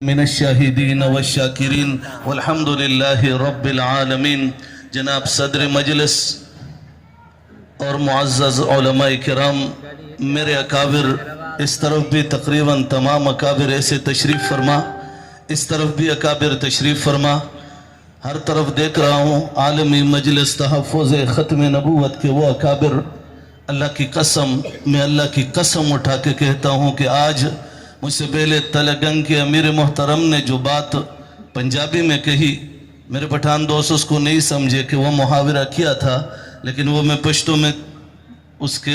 من الشاہدین والشاکرین والحمد للہ رب العالمین۔ جناب صدر مجلس اور معزز علماء کرام، میرے اکابر، اس طرف بھی تقریباً تمام اکابر ایسے تشریف فرما، اس طرف بھی اکابر تشریف فرما۔ ہر طرف دیکھ رہا ہوں عالمی مجلس تحفظ ختم نبوت کے وہ اکابر۔ اللہ کی قسم، میں اللہ کی قسم اٹھا کے کہتا ہوں کہ آج مجھ سے پہلے تلگنگ کے امیر محترم نے جو بات پنجابی میں کہی، میرے پٹھان دوست اس کو نہیں سمجھے کہ وہ محاورہ کیا تھا، لیکن وہ میں پشتو میں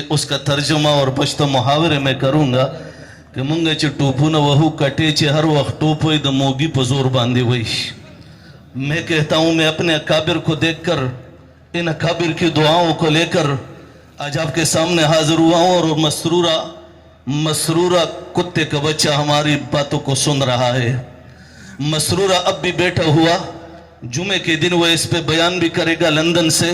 اس کا ترجمہ اور پشتو محاورے میں کروں گا کہ منگے چھ ٹوپو نہ وہو کٹے چھ ہر وقت ٹوپوئی دا موگی پزور باندھی ہوئی۔ میں کہتا ہوں، میں اپنے اکابر کو دیکھ کر، ان اکابر کی دعاؤں کو لے کر آج آپ کے سامنے حاضر ہوا ہوں، اور مسرورہ کتے کا بچہ ہماری باتوں کو سن رہا ہے۔ مسرورہ اب بھی بیٹھا ہوا، جمعے کے دن وہ اس پہ بیان بھی کرے گا لندن سے،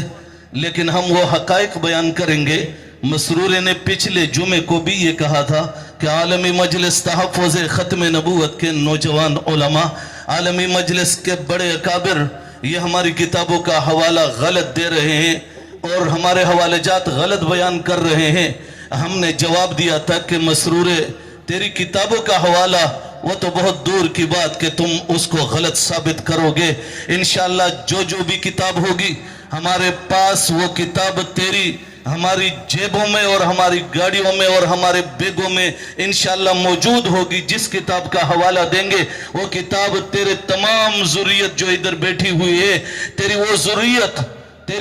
لیکن ہم وہ حقائق بیان کریں گے۔ مسرورہ نے پچھلے جمعے کو بھی یہ کہا تھا کہ عالمی مجلس تحفظ ختم نبوت کے نوجوان علماء، عالمی مجلس کے بڑے اکابر یہ ہماری کتابوں کا حوالہ غلط دے رہے ہیں اور ہمارے حوالے جات غلط بیان کر رہے ہیں۔ ہم نے جواب دیا تھا کہ مسرورے، تیری کتابوں کا حوالہ وہ تو بہت دور کی بات کہ تم اس کو غلط ثابت کرو گے۔ انشاءاللہ جو بھی کتاب ہوگی ہمارے پاس، وہ کتاب تیری ہماری جیبوں میں اور ہماری گاڑیوں میں اور ہمارے بیگوں میں انشاءاللہ موجود ہوگی۔ جس کتاب کا حوالہ دیں گے وہ کتاب تیرے تمام ذریت جو ادھر بیٹھی ہوئی ہے، تیری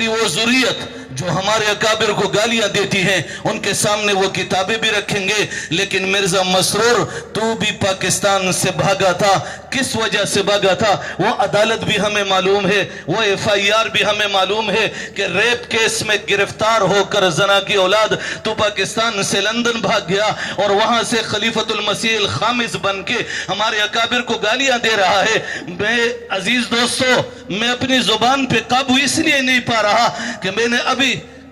وہ ذریت جو ہمارے اکابر کو گالیاں دیتی ہیں، ان کے سامنے وہ کتابیں بھی رکھیں گے۔ لیکن مرزا مسرور، تو بھی پاکستان سے بھاگا تھا، کس وجہ سے بھاگا تھا وہ عدالت بھی ہمیں معلوم ہے، وہ FIR بھی ہمیں معلوم ہے کہ ریپ کیس میں گرفتار ہو کر زنا کی اولاد تو پاکستان سے لندن بھاگ گیا، اور وہاں سے خلیفۃ المسیح الخامس بن کے ہمارے اکابر کو گالیاں دے رہا ہے۔ میں عزیز دوستو، میں اپنی زبان پہ قابو اس لیے نہیں پا رہا کہ میں نے ابھی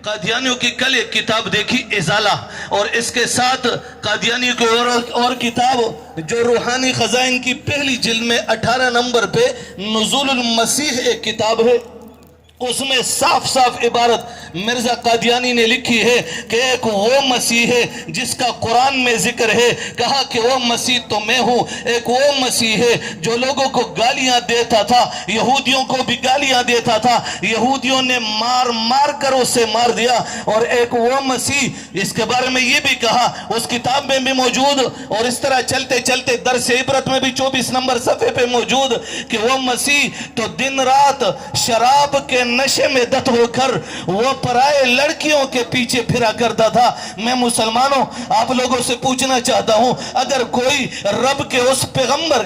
قادیانیوں کی کل ایک کتاب دیکھی، ازالہ، اور اس کے ساتھ قادیانیوں کی اور کتاب جو روحانی خزائن کی پہلی جلد میں 18 نمبر پہ نزول المسیح ایک کتاب ہے، اس میں صاف عبارت مرزا قادیانی نے لکھی ہے کہ ایک وہ مسیح ہے جس کا قرآن میں ذکر ہے، کہا کہ وہ مسیح تو میں ہوں۔ ایک وہ مسیح ہے جو لوگوں کو گالیاں دیتا تھا، یہودیوں کو بھی گالیاں دیتا تھا، یہودیوں نے مار کر اسے مار دیا۔ اور ایک وہ مسیح، اس کے بارے میں یہ بھی کہا، اس کتاب میں بھی موجود، اور اس طرح چلتے چلتے درس عبرت میں بھی 24 نمبر صفحے پہ موجود، کہ وہ مسیح تو دن رات شراب کے نشے میں دت ہو کر وہ پرائے لڑکیوں کے پیچھے پھرا کرتا تھا۔ میں مسلمانوں آپ لوگوں سے پوچھنا چاہتا ہوں، اگر کوئی رب کے اس پیغمبر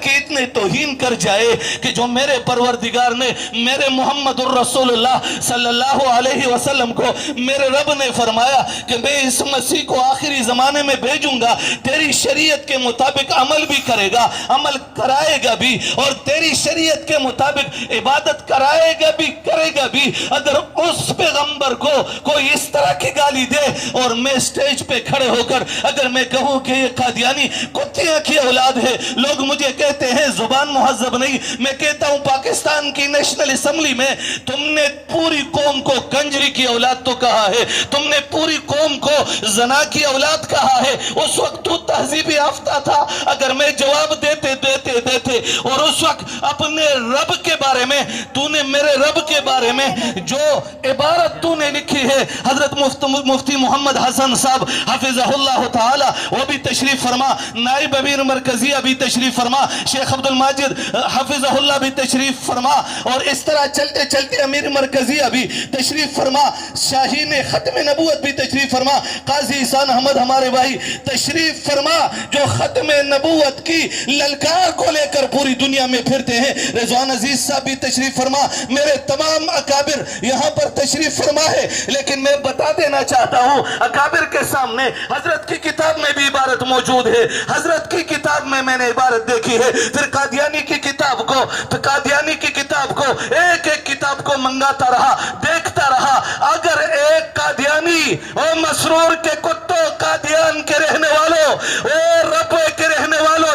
کی اتنے توہین کر جائے کہ جو میرے پروردگار نے، میرے محمد الرسول اللہ صلی اللہ علیہ وسلم کو، میرے رب نے فرمایا کہ میں اس مسیح کو آخری زمانے میں بھیجوں گا، تیری شریعت کے مطابق عمل بھی کرے گا، عمل کرائے گا بھی، اور تیری شریعت کے مطابق عبادت کرائے گا بھی، کرے گا بھی۔ اگر اس پیغمبر کو کوئی اس طرح کی گالی دے اور میں سٹیج پہ کھڑے ہو کر اگر میں کہوں کہ یہ قادیانی کتیاں کی اولاد ہے، لوگ مجھے کہتے ہیں زبان مہذب نہیں، میں کہتا ہوں پاکستان کی نیشنل اسمبلی میں تم نے پوری قوم کو کنجری کی اولاد تو کہا ہے، تم نے پوری قوم کو زنا کی اولاد کہا ہے۔ اس وقت تو تہذیب یافتہ تھا، اگر میں جواب دیتے اور اس وقت اپنے رب کے بارے میں، تو نے میرے رب کے بارے میں جو عبارت تو نے لکھی ہے، حضرت مفتی محمد حسن صاحب حفظہ اللہ تعالی وہ بھی تشریف فرما، نائب امیر مرکزیہ بھی تشریف فرما، شیخ عبد الماجد حفظہ اللہ بھی تشریف فرما، اور اس طرح چلتے چلتے امیر مرکزیہ بھی تشریف فرما، شاہین ختم نبوت بھی تشریف فرما، قاضی احسان احمد ہمارے بھائی تشریف فرما جو ختم نبوت کی للکار کو لے کر پوری دنیا میں پھرتے ہیں، رضوان عزیز صاحب بھی تشریف فرما، میرے تمام اکابر یہاں پر تشریف فرما ہے۔ لیکن میں بتا دینا چاہتا ہوں اکابر کے سامنے، حضرت کی کتاب میں بھی عبارت موجود ہے، حضرت کی کتاب میں میں نے عبارت دیکھی ہے، پھر قادیانی کی کتاب کو ایک کتاب کو منگاتا رہا، دیکھتا رہا، اگر ایک قادیانی اور مسرور کے کتوں، قادیان کے رہنے والوں، اور ربوے کے رہنے والوں،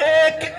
1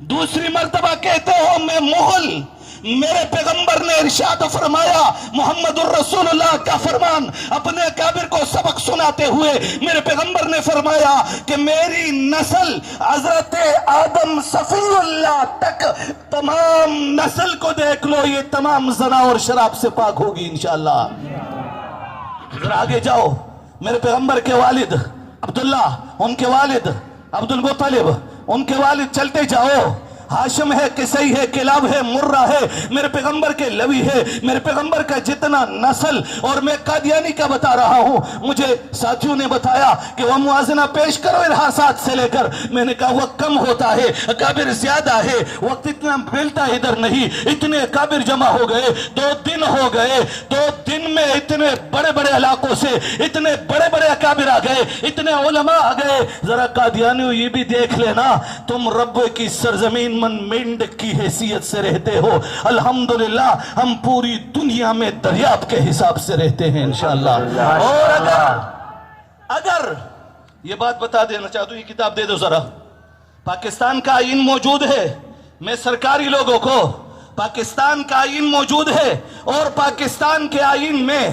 دوسری مرتبہ کہتے ہو میں مغل، میرے پیغمبر نے ارشاد فرمایا، محمد الرسول اللہ کا فرمان، اپنے اکابر کو سبق سناتے ہوئے میرے پیغمبر نے فرمایا کہ میری نسل حضرت آدم صفی اللہ تک تمام نسل کو دیکھ لو، یہ تمام زنا اور شراب سے پاک ہوگی انشاءاللہ۔ ذرا آگے جاؤ، میرے پیغمبر کے والد عبداللہ، ان کے والد عبد المطلب، ان کے والد چلتے جاؤ، ہاشم ہے، قصی ہے، کلاب ہے، مرہ ہے، میرے پیغمبر کے لوی ہے، میرے پیغمبر کا جتنا نسل، اور میں قادیانی کا بتا رہا ہوں۔ مجھے ساتھیوں نے بتایا کہ وہ موازنہ پیش کرو ارحاسات سے لے کر، میں نے کہا وقت کم ہوتا ہے، اکابر زیادہ ہے، وقت اتنا ملتا ادھر نہیں، اتنے اکابر جمع ہو گئے، 2 دن ہو گئے، 2 دن میں اتنے بڑے بڑے علاقوں سے اتنے بڑے بڑے اکابر آ گئے، اتنے علماء آ گئے۔ ذرا قادیانیوں یہ بھی دیکھ لینا، تم رب کی سرزمین من مینڈک کی حیثیت سے رہتے ہو، الحمدللہ ہم پوری دنیا میں دریاب کے حساب سے رہتے ہیں انشاءاللہ۔ اور اگر یہ بات بتا دینا چاہتا ہوں، یہ کتاب دے دو ذرا، پاکستان کا آئین موجود ہے، میں سرکاری لوگوں کو، پاکستان کا آئین موجود ہے، اور پاکستان کے آئین میں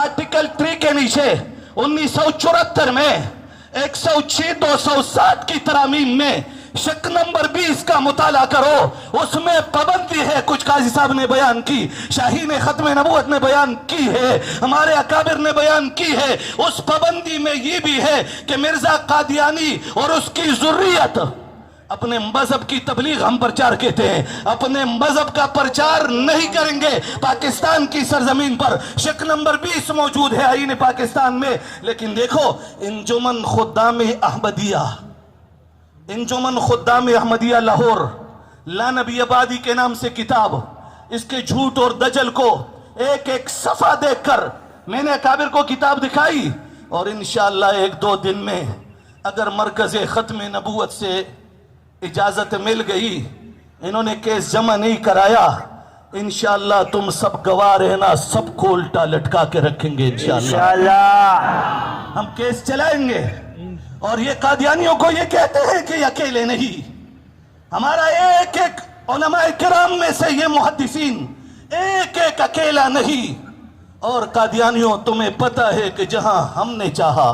آرٹیکل 3 کے نیچے 1974 میں 106 207 کی ترامیم میں شک نمبر 20 کا مطالعہ کرو، اس میں پابندی ہے، کچھ قاضی صاحب نے بیان کی، شاہین ختم نبوت نے بیان کی ہے، ہمارے اکابر نے بیان کی ہے، اس پابندی میں یہ بھی ہے کہ مرزا قادیانی اور اس کی ذریت اپنے مذہب کی تبلیغ، ہم پرچار کہتے ہیں، اپنے مذہب کا پرچار نہیں کریں گے پاکستان کی سرزمین پر۔ شک نمبر 20 موجود ہے آئین پاکستان میں، لیکن دیکھو انجمن خدام احمدیہ، انجمن خدام احمدیہ لاہور، لا نبی آبادی کے نام سے کتاب، اس کے جھوٹ اور دجل کو ایک ایک صفحہ دیکھ کر میں نے اکابر کو کتاب دکھائی، اور انشاءاللہ 1-2 دن میں اگر مرکز ختم نبوت سے اجازت مل گئی، انہوں نے کیس جمع نہیں کرایا، انشاءاللہ تم سب گواہ رہنا، سب کو الٹا لٹکا کے رکھیں گے انشاءاللہ، ہم کیس چلائیں گے۔ اور یہ قادیانیوں کو یہ کہتے ہیں کہ یہ اکیلے نہیں، ہمارا ایک ایک علماء کرام میں سے یہ محدثین ایک ایک اکیلا نہیں۔ اور قادیانیوں تمہیں پتہ ہے کہ جہاں ہم نے چاہا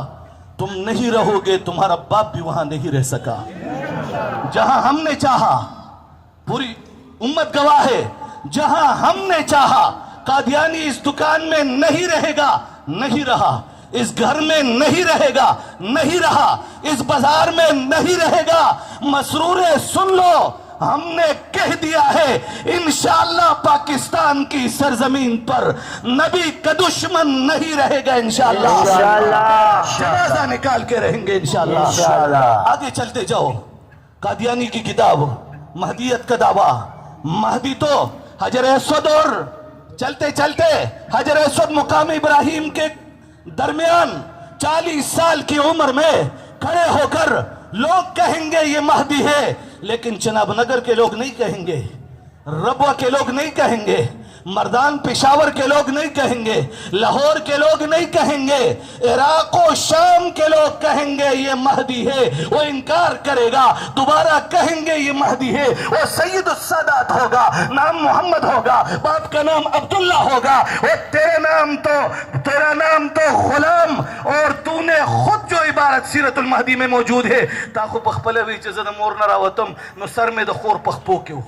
تم نہیں رہو گے، تمہارا باپ بھی وہاں نہیں رہ سکا، جہاں ہم نے چاہا، پوری امت گواہ ہے، جہاں ہم نے چاہا قادیانی اس دکان میں نہیں رہے گا، نہیں رہا، اس گھر میں نہیں رہے گا، نہیں رہا، اس بازار میں نہیں رہے گا۔ مسرورے سن لو، ہم نے کہہ دیا ہے انشاءاللہ پاکستان کی سرزمین پر نبی کا دشمن نہیں رہے گا انشاءاللہ، جنازہ نکال کے رہیں گے انشاءاللہ۔ آگے چلتے جاؤ، قادیانی کی کتاب مہدیت کا دعویٰ، مہدی تو حجر اسود، اور چلتے چلتے حجر اسود مقام ابراہیم کے درمیان 40 سال کی عمر میں کھڑے ہو کر لوگ کہیں گے یہ مہدی ہے، لیکن جناب نگر کے لوگ نہیں کہیں گے، ربوہ کے لوگ نہیں کہیں گے، مردان پشاور کے لوگ نہیں کہیں گے، لاہور کے لوگ نہیں کہیں گے، عراق و شام کے لوگ کہیں گے یہ مہدی ہے، وہ انکار کرے گا، دوبارہ کہیں گے یہ مہدی ہے، وہ سید السادات ہوگا، نام محمد ہوگا، باپ کا نام عبداللہ ہوگا، وہ تیرا نام تو غلام، اور تو نے خود جو عبارت سیرت المہدی میں موجود ہے، تاخو پخپلے وی چیزا مور نہ راوتم نو سر میں دخور پخپو کیوں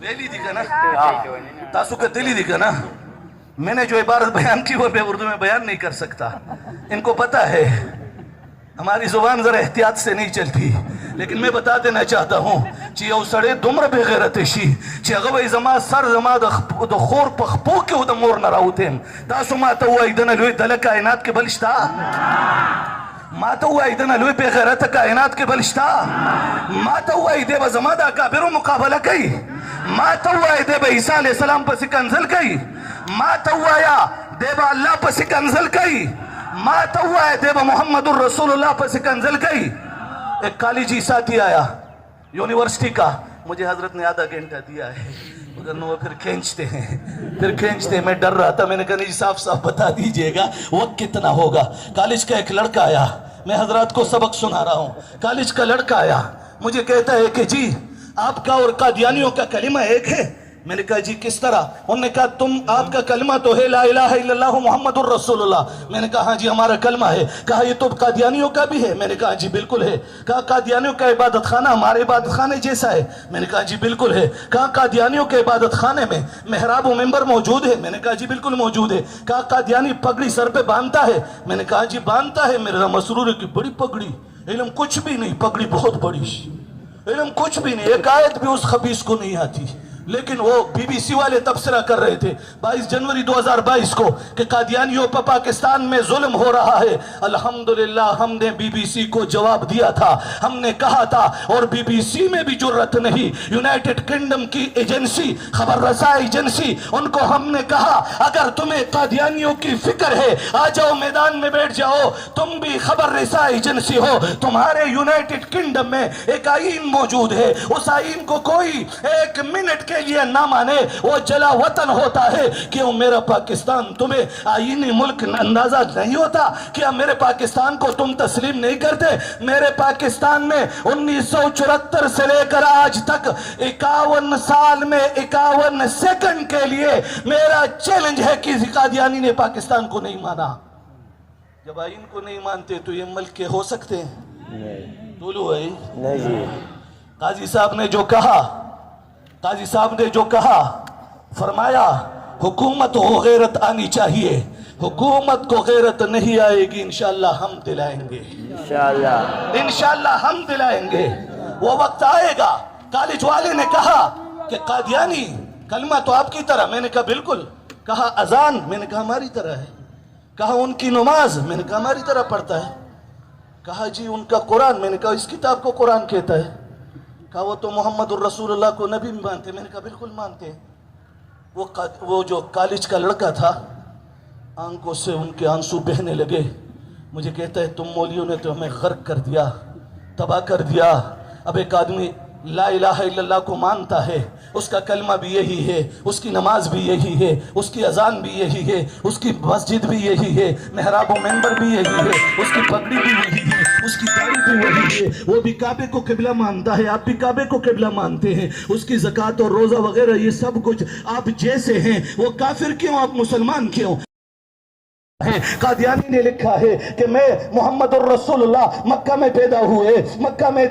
دلی دیکھا نا، تاسو کا دلی دیکھا نا، میں نے جو عبارت بیان کی وہ میں اردو میں بیان نہیں کر سکتا، ان کو پتا ہے ہماری زبان ذرا احتیاط سے نہیں چلتی، لیکن میں بتا دینا چاہتا ہوں چی او سڑے دمر بے غیرت شی چی اغوی زما سر زما دا خور پخپو کیو دا مور نراوتیم، تاسو ما تا ہوا ایدن الوی دل کائنات کے بلشتا، ما تا ہوا ایدن الوی بے غیرت کائنات کے بلشتا، ما تا ہوا ایدے با زما دا کابرو مقابلہ کئی، ما تا ہوا ایدے با عیسیٰ علیہ السلام پسی کنزل کئی، ما تا ہوا یا دے با اللہ پسی کنزل کئی، ما تا ہوا ہے دے با محمد الرسول اللہ پسی کنزل کئی۔ ایک کالجی ساتھی آیا یونیورسٹی کا، مجھے حضرت نے آدھا گھنٹہ دیا ہے، مگر وہ پھر کھینچتے ہیں، میں ڈر رہا تھا، میں نے کہا نہیں صاف صاف بتا دیجئے گا وقت کتنا ہوگا۔ کالج کا ایک لڑکا آیا، میں حضرات کو سبق سنا رہا ہوں، کالج کا لڑکا آیا، مجھے کہتا ہے کہ جی آپ کا اور قادیانیوں کا کلمہ ایک ہے. میں نے کہا جی کس طرح؟ انہوں نے کہا آپ کا کلمہ تو ہے لا الہ الا اللہ محمد الرسول اللہ. میں نے کہا ہاں جی ہمارا کلمہ ہے. کہا یہ تو قادیانیوں کا بھی ہے. میں نے کہا جی بالکل ہے. کہا قادیانیوں کا عبادت خانہ ہمارے عبادت خانے جیسا ہے. میں نے کہا جی بالکل ہے. کہا قادیانیوں کے عبادت خانے میں محراب و منبر موجود ہے. میں نے کہا جی بالکل موجود ہے. کہا قادیانی پگڑی سر پہ باندھتا ہے. میں نے کہا جی باندھتا ہے. میرا مسرور ہے کہ بڑی پگڑی، علم کچھ بھی نہیں، پگڑی بہت بڑی، علم کچھ بھی نہیں، ایک آیت بھی اس خبیث کو نہیں آتی. لیکن وہ بی بی سی والے تبصرہ کر رہے تھے 22 جنوری 2022 کو کہ قادیانیوں پر پاکستان میں ظلم ہو رہا ہے. الحمدللہ ہم نے بی بی سی کو جواب دیا تھا. ہم نے کہا تھا، اور بی بی سی میں بھی جرت نہیں، یونائٹڈ کنگڈم کی ایجنسی، خبر رساں ایجنسی، ان کو ہم نے کہا اگر تمہیں قادیانیوں کی فکر ہے آ جاؤ میدان میں بیٹھ جاؤ. تم بھی خبر رساں ایجنسی ہو، تمہارے یونائٹڈ کنگڈم میں ایک آئین موجود ہے. اس آئین کو کوئی ایک منٹ کے لیے نہ مانے وہ جلا وطن ہوتا ہے. کیوں میرا پاکستان تمہیں آئینی ملک اندازہ نہیں ہوتا؟ کیا میرے پاکستان کو تم تسلیم نہیں کرتے؟ میرے پاکستان میں 1974 سے لے کر آج تک 51 سال میں 51 سیکنڈ کے لیے میرا چیلنج ہے کہ قادیانی نے پاکستان کو نہیں مانا. جب آئین کو نہیں مانتے تو یہ ملک کے ہو سکتے ہیں؟ دولو ہے نہیں جی. قاضی صاحب نے جو کہا، قاضی صاحب نے جو کہا، فرمایا حکومت کو غیرت آنی چاہیے. حکومت کو غیرت نہیں آئے گی انشاءاللہ ہم دلائیں گے، انشاءاللہ ہم دلائیں گے. وہ وقت آئے گا. کالج والے نے کہا کہ قادیانی کلمہ تو آپ کی طرح. میں نے کہا بالکل. کہا اذان، میں نے کہا ہماری طرح ہے. کہا ان کی نماز، میں نے کہا ہماری طرح پڑھتا ہے. کہا جی ان کا قرآن، میں نے کہا اس کتاب کو قرآن کہتا ہے. کہا وہ تو محمد الرسول اللہ کو نبی مانتے. میں نے کہا بالکل مانتے ہیں. وہ جو کالج کا لڑکا تھا، آنکھوں سے ان کے آنسو بہنے لگے. مجھے کہتا ہے تم مولیوں نے تو ہمیں غرق کر دیا، تباہ کر دیا. اب ایک آدمی لا الہ الا اللہ کو مانتا ہے، اس کا کلمہ بھی یہی ہے، اس کی نماز بھی یہی ہے، اس کی اذان بھی یہی ہے، اس کی مسجد بھی یہی ہے، محراب و منبر بھی یہی ہے، اس کی پگڑی بھی یہی ہے، اس کی داڑھی بھی وہی ہے. وہ بھی کعبے کو قبلہ مانتا ہے، آپ بھی کعبے کو قبلہ مانتے ہیں. اس کی زکوٰۃ اور روزہ وغیرہ یہ سب کچھ آپ جیسے ہیں. وہ کافر کیوں، آپ مسلمان کیوں؟ قادیانی نے لکھا ہے کہ میں محمد الرسول اللہ مکہ میں پیدا ہوئے، مکہ میں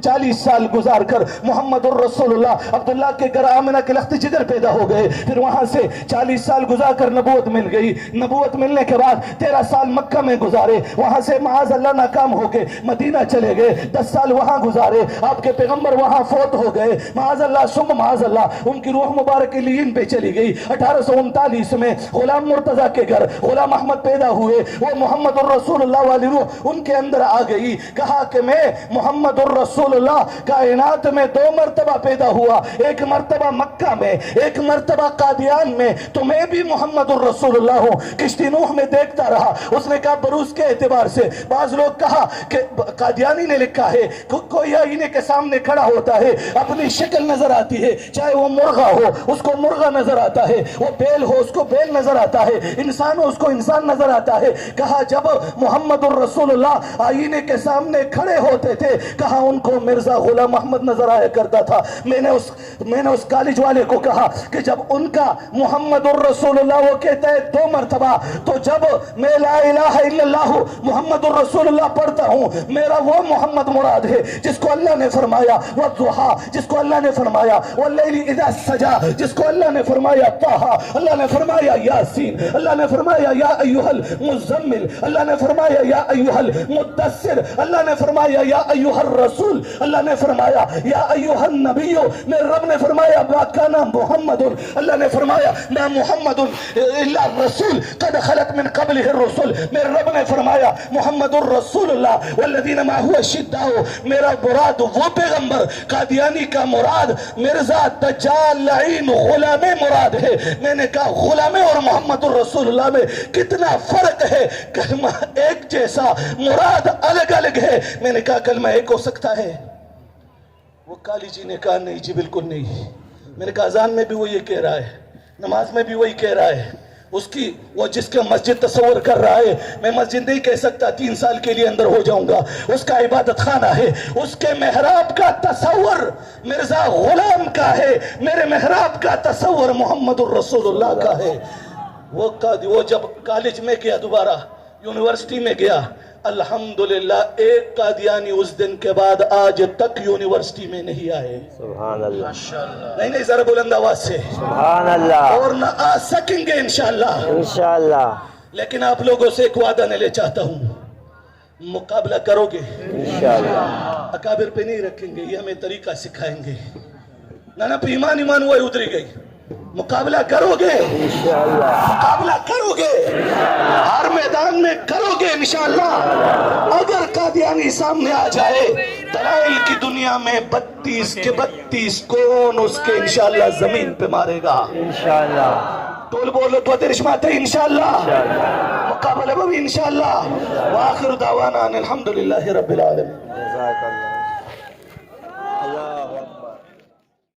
40 سال گزار کر محمد الرسول اللہ عبداللہ کے گھر آمنہ کے لخت جگر پیدا ہو گئے. پھر وہاں سے 40 سال گزار کر نبوت مل گئی. نبوت ملنے کے بعد 13 سال مکہ میں گزارے. وہاں سے معاذ اللہ ناکام ہو کے مدینہ چلے گئے. 10 سال وہاں گزارے. آپ کے پیغمبر وہاں فوت ہو گئے. معاذ اللہ ثم معاذ اللہ ان کی روح مبارک لیین پہ چلی گئی. 1839 میں غلام مرتضیٰ کے گھر غلام احمد پیدا ہوئے. وہ محمد الرسول اللہ والی روح ان کے اندر آ گئی. کہا کہ میں محمد الرسول اللہ کائنات میں 2 مرتبہ پیدا ہوا، ایک مرتبہ مکہ میں، ایک مرتبہ قادیان میں. تو میں بھی محمد الرسول اللہ ہوں. کشتی نوح میں دیکھتا رہا. اس نے کہا بروز کے اعتبار سے. بعض لوگ کہا کہ قادیانی نے لکھا ہے کوئی آئینے کے سامنے کھڑا ہوتا ہے، اپنی شکل نظر آتی ہے، چاہے وہ مرغا ہو اس کو مرغا نظر آتا ہے، وہ بیل ہو اس کو بیل نظر آتا ہے، انسان ہو اس کو انسان نظر آتا ہے. کہا جب محمد الرسول اللہ آئینے کے سامنے کھڑے ہوتے تھے، کہا ان کو مرزا غلام احمد نظر آیا کرتا تھا. میں نے اس کالج والے کو کہا کہ جب ان کا محمد الرسول اللہ وہ کہتا ہے 2 مرتبہ، تو جب میں لا الہ الا اللہ محمد الرسول اللہ پڑھتا ہوں، میرا وہ محمد مراد ہے جس کو اللہ نے فرمایا والضحیٰ، جس کو اللہ نے فرمایا واللیل اذا سجا، جس کو اللہ نے فرمایا طٰہٰ، اللہ نے فرمایا یاسین، اللہ نے فرمایا یا ایھا المزمل، اللہ نے فرمایا یا ایھا المدثر، اللہ نے فرمایا یا ایھا الرسول، اللہ نے فرمایا یا ایھا النبی. میرے رب نے فرمایا ما کان محمد، اللہ نے فرمایا ما محمد الا الرسول قد خلت من قبله الرسل. میرے رب نے فرمایا محمد الرسول اللہ والذین معه اشداء. میرا مراد وہ پیغمبر، قادیانی کا مراد مرزا دجال لعین غلام مراد ہے. میں نے کہا غلام اور محمد الرسول اللہ میں کتنا فرق ہے، کلمہ ایک جیسا، مراد الگ الگ ہے. میں نے کہا کلمہ ایک ہو سکتا ہے؟ وہ کالی جی نے کہا نہیں جی بالکل نہیں. میں نے کہا اذان میں بھی وہ یہ کہہ رہا ہے، نماز میں بھی وہی کہہ رہا ہے، اس کی وہ جس کا مسجد تصور کر رہا ہے، میں مسجد نہیں کہہ سکتا، 3 سال کے لیے اندر ہو جاؤں گا، اس کا عبادت خانہ ہے، اس کے محراب کا تصور مرزا غلام کا ہے، میرے محراب کا تصور محمد الرسول اللہ کا ہے۔ وہ جب کالج میں گیا، دوبارہ یونیورسٹی میں گیا، الحمدللہ ایک قادیانی اس دن کے بعد آج تک یونیورسٹی میں نہیں آئے۔ سبحان اللہ، نہیں ذرا بلند آواز سے، سبحان اللہ، اور نہ آ سکیں گے انشاءاللہ۔ انشاءاللہ، لیکن آپ لوگوں سے ایک وعدہ میں لے چاہتا ہوں، مقابلہ کرو گے، انشاءاللہ، اکابر پہ نہیں رکھیں گے، یہ ہمیں طریقہ سکھائیں گے، نہ پہ ایمان وہ اتری گئی، مقابلہ کرو گے، انشاءاللہ، مقابلہ کرو گے، ہر میدان میں کرو گے انشاءاللہ۔ اگر قادیانی سامنے آ جائے، دلائل کی دنیا میں 32 کے 32 کون اس کے انشاءاللہ زمین پہ مارے گا؟ انشاءاللہ، ٹول بولو تو ترشماتے انشاءاللہ، مقابلہ بھی انشاءاللہ۔ وآخر دعوانا ان الحمدللہ رب العالمین۔ جزاک اللہ۔